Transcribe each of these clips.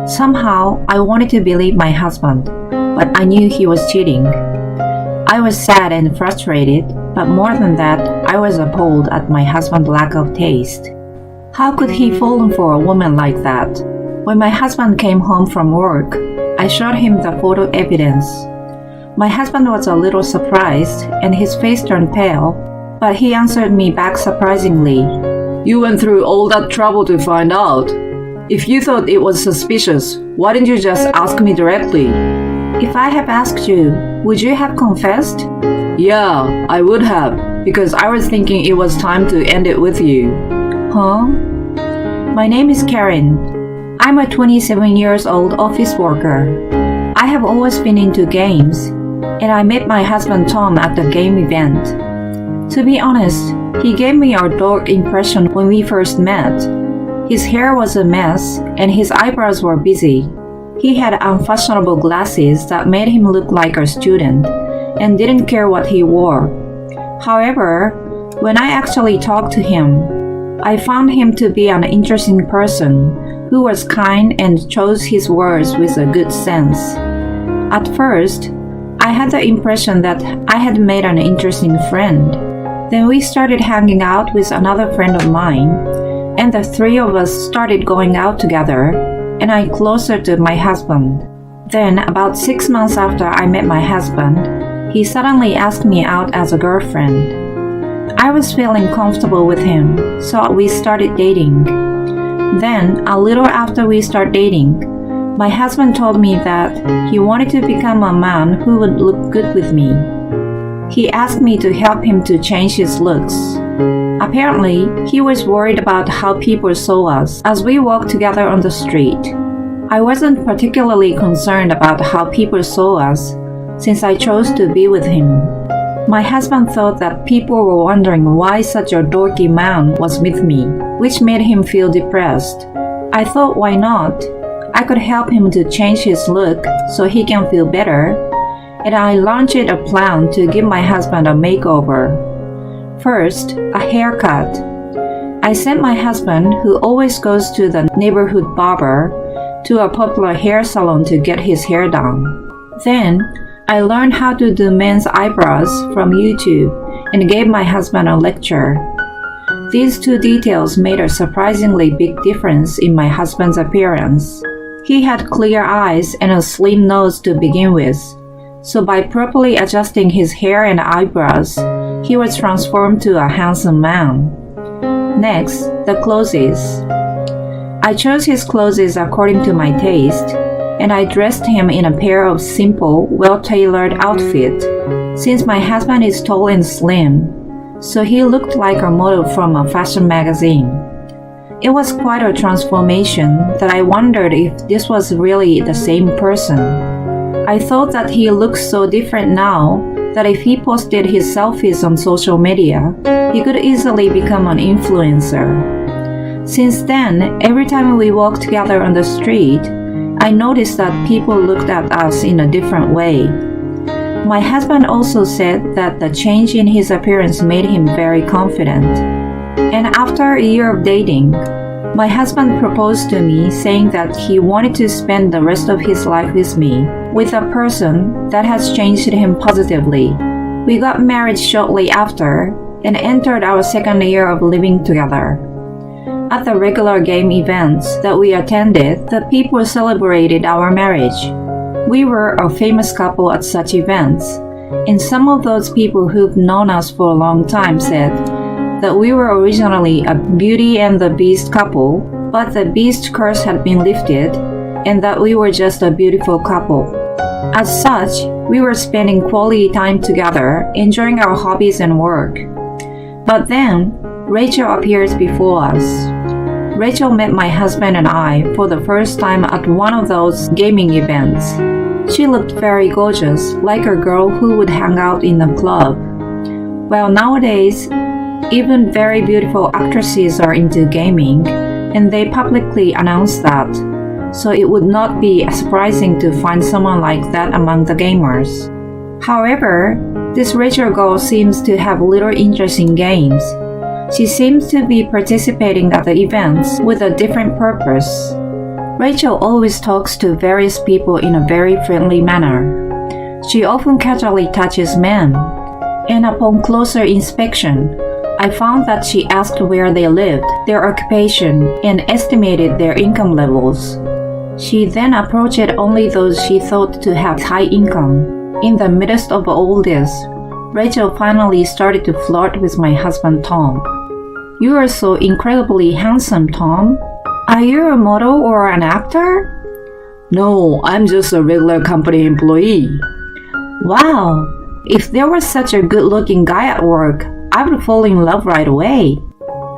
Somehow, I wanted to believe my husband, but I knew he was cheating. I was sad and frustrated, but more than that, I was appalled at my husband's lack of taste. How could he fall for a woman like that? When my husband came home from work, I showed him the photo evidence. My husband was a little surprised, and his face turned pale, but he answered me back surprisingly. You went through all that trouble to find out. If you thought it was suspicious, why didn't you just ask me directly? If I had asked you, would you have confessed? Yeah, I would have, because I was thinking it was time to end it with you. Huh? My name is Karen. I'm a 27 years old office worker. I have always been into games, and I met my husband Tom at the game event. To be honest, he gave me a dark impression when we first met. His hair was a mess, and his eyebrows were busy. He had unfashionable glasses that made him look like a student, and didn't care what he wore. However, when I actually talked to him, I found him to be an interesting person who was kind and chose his words with a good sense. At first, I had the impression that I had made an interesting friend. Then we started hanging out with another friend of mine, and the three of us started going out together, and I closer to my husband. Then, about 6 months after I met my husband, he suddenly asked me out as a girlfriend. I was feeling comfortable with him, so we started dating. Then, a little after we started dating, my husband told me that he wanted to become a man who would look good with me. He asked me to help him to change his looks. Apparently, he was worried about how people saw us as we walked together on the street. I wasn't particularly concerned about how people saw us, since I chose to be with him. My husband thought that people were wondering why such a dorky man was with me, which made him feel depressed. I thought, why not? I could help him to change his look so he can feel better, and I launched a plan to give my husband a makeover. First, a haircut. I sent my husband, who always goes to the neighborhood barber, to a popular hair salon to get his hair done. Then, I learned how to do men's eyebrows from YouTube and gave my husband a lecture. These two details made a surprisingly big difference in my husband's appearance. He had clear eyes and a slim nose to begin with, so by properly adjusting his hair and eyebrows, he was transformed to a handsome man. Next, the clothes. I chose his clothes according to my taste, and I dressed him in a pair of simple, well-tailored outfits, since my husband is tall and slim, so he looked like a model from a fashion magazine. It was quite a transformation that I wondered if this was really the same person. I thought that he looked so different now that if he posted his selfies on social media, he could easily become an influencer. Since then, every time we walked together on the street, I noticed that people looked at us in a different way. My husband also said that the change in his appearance made him very confident. And after a year of dating, my husband proposed to me, saying that he wanted to spend the rest of his life with me, with a person that has changed him positively. We got married shortly after and entered our second year of living together. At the regular game events that we attended, the people celebrated our marriage. We were a famous couple at such events, and some of those people who've known us for a long time said that we were originally a Beauty and the Beast couple, but the Beast curse had been lifted, and that we were just a beautiful couple. As such, we were spending quality time together, enjoying our hobbies and work. But then, Rachel appears before us. Rachel met my husband and I for the first time at one of those gaming events. She looked very gorgeous, like a girl who would hang out in a club. Well, nowadays, even very beautiful actresses are into gaming, and they publicly announce that, so it would not be surprising to find someone like that among the gamers. However, this Rachel girl seems to have little interest in games. She seems to be participating at the events with a different purpose. Rachel always talks to various people in a very friendly manner. She often casually touches men, and upon closer inspection, I found that she asked where they lived, their occupation, and estimated their income levels. She then approached only those she thought to have high income. In the midst of all this, Rachel finally started to flirt with my husband Tom. "You are so incredibly handsome, Tom. Are you a model or an actor?" No, I'm just a regular company employee. "Wow, if there was such a good-looking guy at work, I would fall in love right away.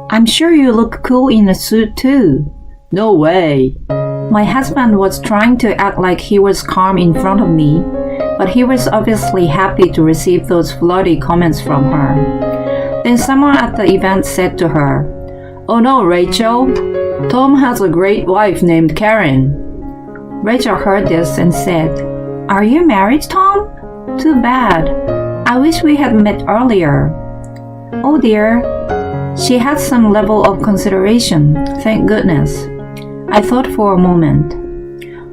I'm sure you look cool in a suit too." No way. My husband was trying to act like he was calm in front of me, but he was obviously happy to receive those flirty comments from her. Then someone at the event said to her, Oh no, Rachel. Tom has a great wife named Karen. Rachel heard this and said, "Are you married, Tom? Too bad. I wish we had met earlier." Oh dear. She had some level of consideration, thank goodness. I thought for a moment.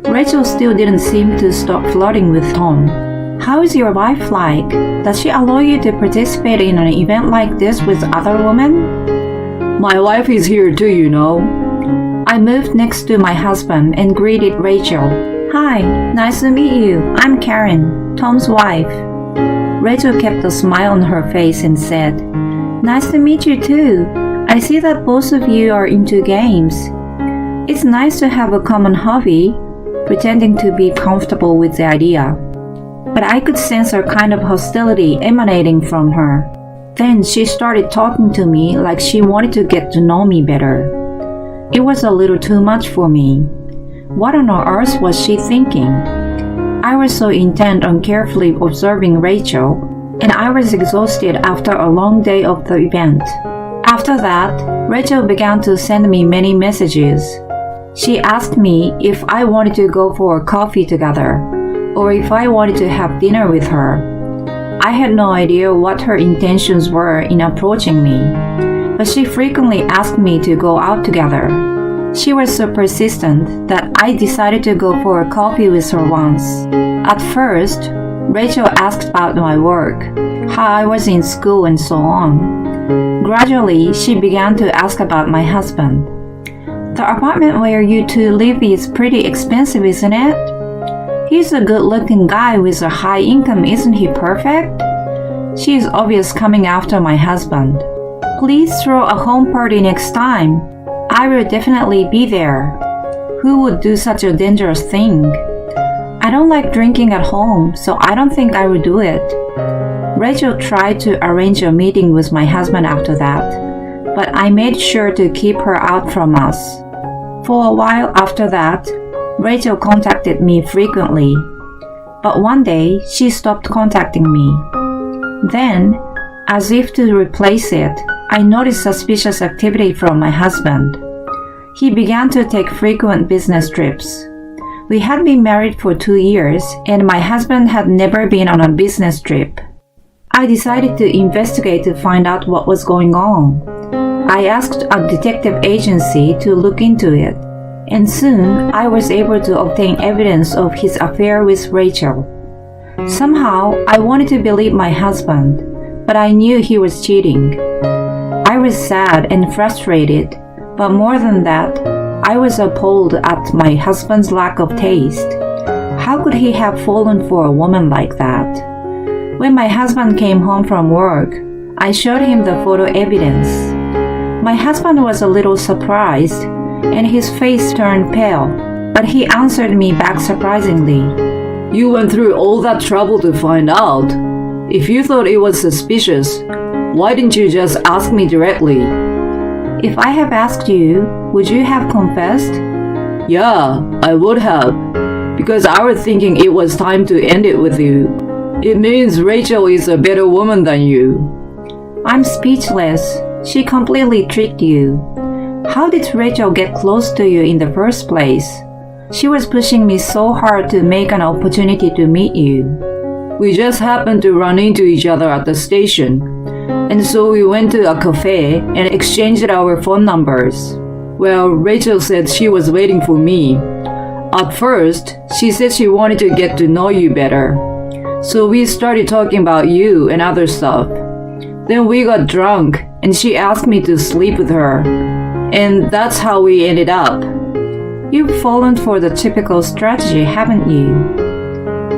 Rachel still didn't seem to stop flirting with Tom. "How is your wife like? Does she allow you to participate in an event like this with other women?" My wife is here too, you know. I moved next to my husband and greeted Rachel. "Hi, nice to meet you. I'm Karen, Tom's wife." Rachel kept a smile on her face and said, "Nice to meet you too. I see that both of you are into games. It's nice to have a common hobby," pretending to be comfortable with the idea. But I could sense a kind of hostility emanating from her. Then she started talking to me like she wanted to get to know me better. It was a little too much for me. What on earth was she thinking? I was so intent on carefully observing Rachel, and I was exhausted after a long day of the event. After that, Rachel began to send me many messages. She asked me if I wanted to go for a coffee together, or if I wanted to have dinner with her. I had no idea what her intentions were in approaching me, but she frequently asked me to go out together. She was so persistent that I decided to go for a coffee with her once. At first, Rachel asked about my work, how I was in school, and so on. Gradually, she began to ask about my husband. "The apartment where you two live is pretty expensive, isn't it? He's a good-looking guy with a high income, isn't he perfect?" She is obviously coming after my husband. "Please throw a home party next time. I will definitely be there." Who would do such a dangerous thing? I don't like drinking at home, so I don't think I will do it. Rachel tried to arrange a meeting with my husband after that, but I made sure to keep her out from us. For a while after that, Rachel contacted me frequently, but one day she stopped contacting me. Then, as if to replace it, I noticed suspicious activity from my husband. He began to take frequent business trips. We had been married for 2 years, and my husband had never been on a business trip. I decided to investigate to find out what was going on. I asked a detective agency to look into it, and soon I was able to obtain evidence of his affair with Rachel. Somehow, I wanted to believe my husband, but I knew he was cheating. I was sad and frustrated, but more than that, I was appalled at my husband's lack of taste. How could he have fallen for a woman like that? When my husband came home from work, I showed him the photo evidence. My husband was a little surprised, and his face turned pale, but he answered me back surprisingly. You went through all that trouble to find out. If you thought it was suspicious, why didn't you just ask me directly? If I have asked you, would you have confessed? Yeah, I would have, because I was thinking it was time to end it with you. It means Rachel is a better woman than you. I'm speechless. She completely tricked you. How did Rachel get close to you in the first place? She was pushing me so hard to make an opportunity to meet you. We just happened to run into each other at the station, and so we went to a cafe and exchanged our phone numbers. Well, Rachel said she was waiting for me, At first, she said she wanted to get to know you better. So we started talking about you and other stuff. Then we got drunk and she asked me to sleep with her. And that's how we ended up. You've fallen for the typical strategy, haven't you?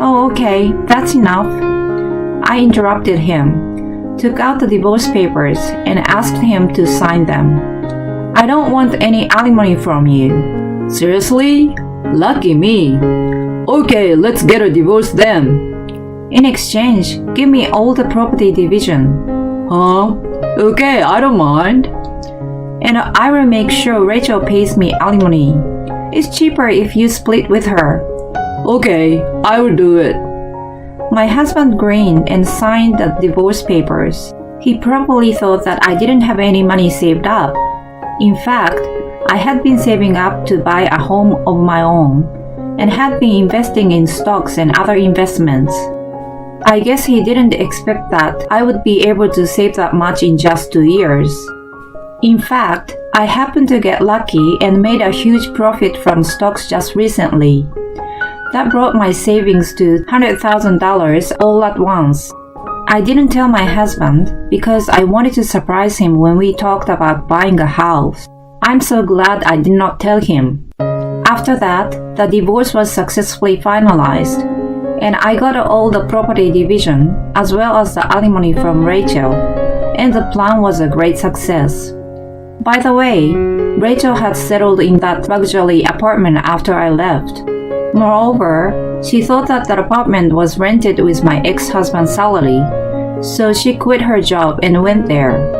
Oh, okay, that's enough. I interrupted him, took out the divorce papers, and asked him to sign them. I don't want any alimony from you. Seriously? Lucky me. Okay, let's get a divorce then. In exchange, give me all the property division. Huh? Okay, I don't mind. And I will make sure Rachel pays me alimony. It's cheaper if you split with her. Okay, I will do it. My husband grinned and signed the divorce papers. He probably thought that I didn't have any money saved up. In fact, I had been saving up to buy a home of my own and had been investing in stocks and other investments. I guess he didn't expect that I would be able to save that much in just 2 years. In fact, I happened to get lucky and made a huge profit from stocks just recently. That brought my savings to $100,000 all at once. I didn't tell my husband because I wanted to surprise him when we talked about buying a house. I'm so glad I did not tell him. After that, the divorce was successfully finalized, and I got all the property division as well as the alimony from Rachel, and the plan was a great success. By the way, Rachel had settled in that luxury apartment after I left. Moreover, she thought that the apartment was rented with my ex-husband's salary, so she quit her job and went there.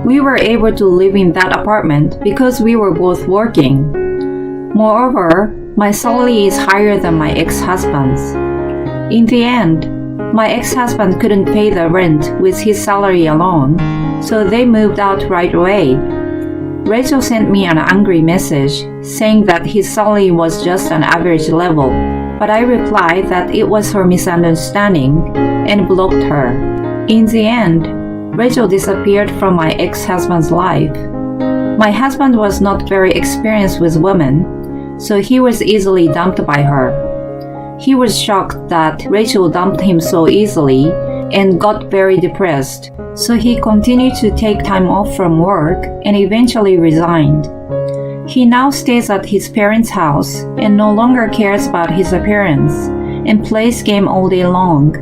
We were able to live in that apartment because we were both working. Moreover, my salary is higher than my ex-husband's. In the end, my ex-husband couldn't pay the rent with his salary alone, so they moved out right away. Rachel sent me an angry message saying that his salary was just an average level, but I replied that it was her misunderstanding and blocked her. In the end, Rachel disappeared from my ex-husband's life. My husband was not very experienced with women, so he was easily dumped by her. He was shocked that Rachel dumped him so easily and got very depressed, so he continued to take time off from work and eventually resigned. He now stays at his parents' house and no longer cares about his appearance and plays game all day long.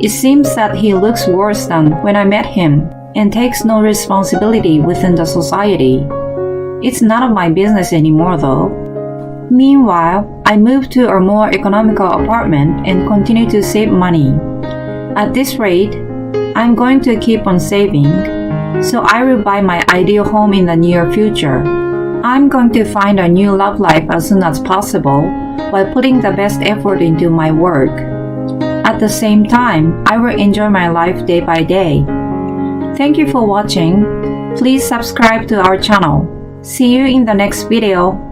It seems that he looks worse than when I met him and takes no responsibility within the society. It's none of my business anymore though. Meanwhile, I moved to a more economical apartment and continue to save money. At this rate, I'm going to keep on saving, so I will buy my ideal home in the near future. I'm going to find a new love life as soon as possible while putting the best effort into my work. At the same time, I will enjoy my life day by day. Thank you for watching. Please subscribe to our channel. See you in the next video.